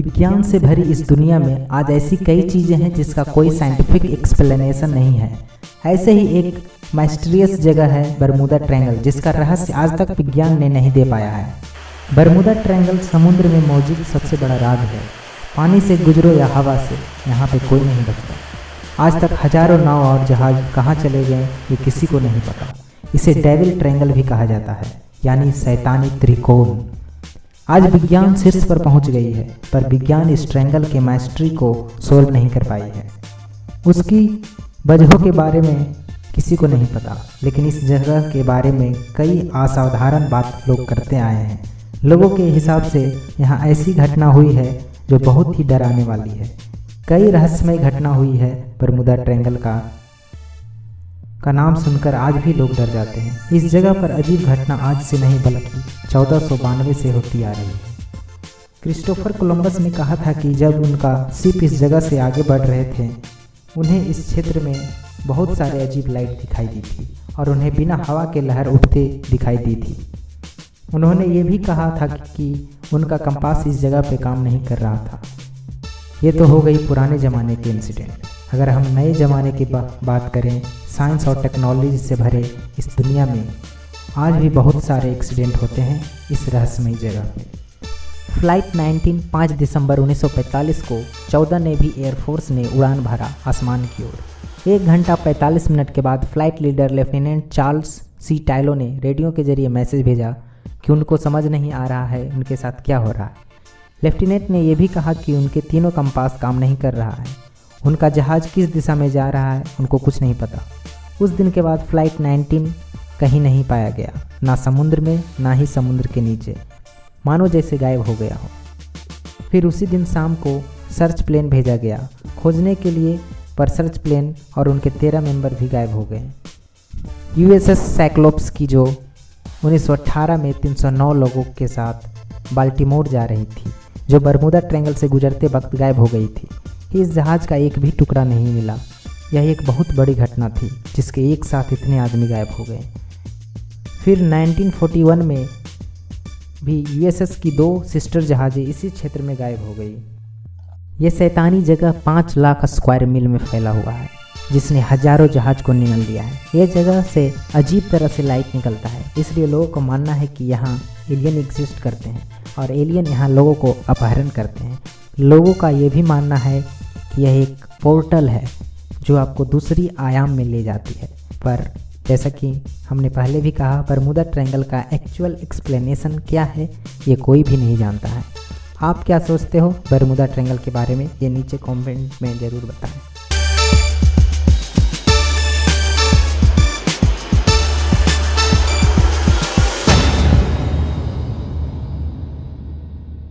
विज्ञान से भरी इस दुनिया में आज ऐसी कई चीज़ें हैं जिसका कोई साइंटिफिक एक्सप्लेनेशन नहीं है। ऐसे ही एक मिस्टीरियस जगह है बरमूडा ट्रायंगल, जिसका रहस्य आज तक विज्ञान ने नहीं दे पाया है। बरमूडा ट्रायंगल समुद्र में मौजूद सबसे बड़ा राज है। पानी से गुजरो या हवा से, यहाँ पे कोई नहीं बचता। आज तक हजारों नाव और जहाज कहाँ चले गए ये किसी को नहीं पता। इसे डेविल ट्रायंगल भी कहा जाता है, यानी शैतानी त्रिकोण। आज विज्ञान शीर्ष पर पहुंच गई है, पर विज्ञान इस ट्रायंगल के माइस्ट्री को सोल्व नहीं कर पाई है। उसकी वजहों के बारे में किसी को नहीं पता, लेकिन इस जगह के बारे में कई असाधारण बात लोग करते आए हैं। लोगों के हिसाब से यहाँ ऐसी घटना हुई है जो बहुत ही डराने वाली है। कई रहस्यमय घटना हुई है। बरमूडा ट्रायंगल का नाम सुनकर आज भी लोग डर जाते हैं। इस जगह पर अजीब घटना आज से नहीं बल्कि 1492 से होती आ रही है। क्रिस्टोफर कोलंबस ने कहा था कि जब उनका शिप इस जगह से आगे बढ़ रहे थे, उन्हें इस क्षेत्र में बहुत सारे अजीब लाइट दिखाई दी थी और उन्हें बिना हवा के लहर उठते दिखाई दी थी। उन्होंने ये भी कहा था कि उनका कंपास इस जगह पे काम नहीं कर रहा था। ये तो हो गई पुराने ज़माने के इंसिडेंट। अगर हम नए ज़माने की बात करें, साइंस और टेक्नोलॉजी से भरे इस दुनिया में आज भी बहुत सारे एक्सीडेंट होते हैं इस रहस्यमय जगह पे। फ्लाइट 19 5 दिसंबर 1945 को 14 नेवी एयरफोर्स ने उड़ान भरा आसमान की ओर। 1 घंटा 45 मिनट के बाद फ्लाइट लीडर लेफ्टिनेंट चार्ल्स सी टायलो ने रेडियो के जरिए मैसेज भेजा कि उनको समझ नहीं आ रहा है उनके साथ क्या हो रहा है। लेफ्टिनेंट ने यह भी कहा कि उनके तीनों कंपास काम नहीं कर रहा है। उनका जहाज़ किस दिशा में जा रहा है उनको कुछ नहीं पता। उस दिन के बाद फ्लाइट 19 कहीं नहीं पाया गया, ना समुद्र में ना ही समुद्र के नीचे, मानो जैसे गायब हो गया हो। फिर उसी दिन शाम को सर्च प्लेन भेजा गया खोजने के लिए, पर सर्च प्लेन और उनके 13 मेंबर भी गायब हो गए। यूएसएस साइक्लोप्स की जो 1918 में 309 लोगों के साथ बाल्टीमोर जा रही थी, जो बरमूडा ट्रायंगल से गुजरते वक्त गायब हो गई थी। इस जहाज़ का एक भी टुकड़ा नहीं मिला। यह एक बहुत बड़ी घटना थी जिसके एक साथ इतने आदमी गायब हो गए। फिर 1941 में भी यूएसएस की 2 सिस्टर जहाज़ें इसी क्षेत्र में गायब हो गई। यह शैतानी जगह 5 लाख स्क्वायर मील में फैला हुआ है, जिसने हजारों जहाज को निगल लिया है। यह जगह से अजीब तरह से लाइट निकलता है, इसलिए लोगों को मानना है कि यहाँ एलियन एग्जिस्ट करते हैं और एलियन यहाँ लोगों को अपहरण करते हैं। लोगों का ये भी मानना है कि यह एक पोर्टल है जो आपको दूसरी आयाम में ले जाती है। पर जैसा कि हमने पहले भी कहा, बरमूडा ट्रायंगल का एक्चुअल एक्सप्लेनेशन क्या है ये कोई भी नहीं जानता है। आप क्या सोचते हो बरमूडा ट्रायंगल के बारे में, ये नीचे कमेंट में ज़रूर बताएं।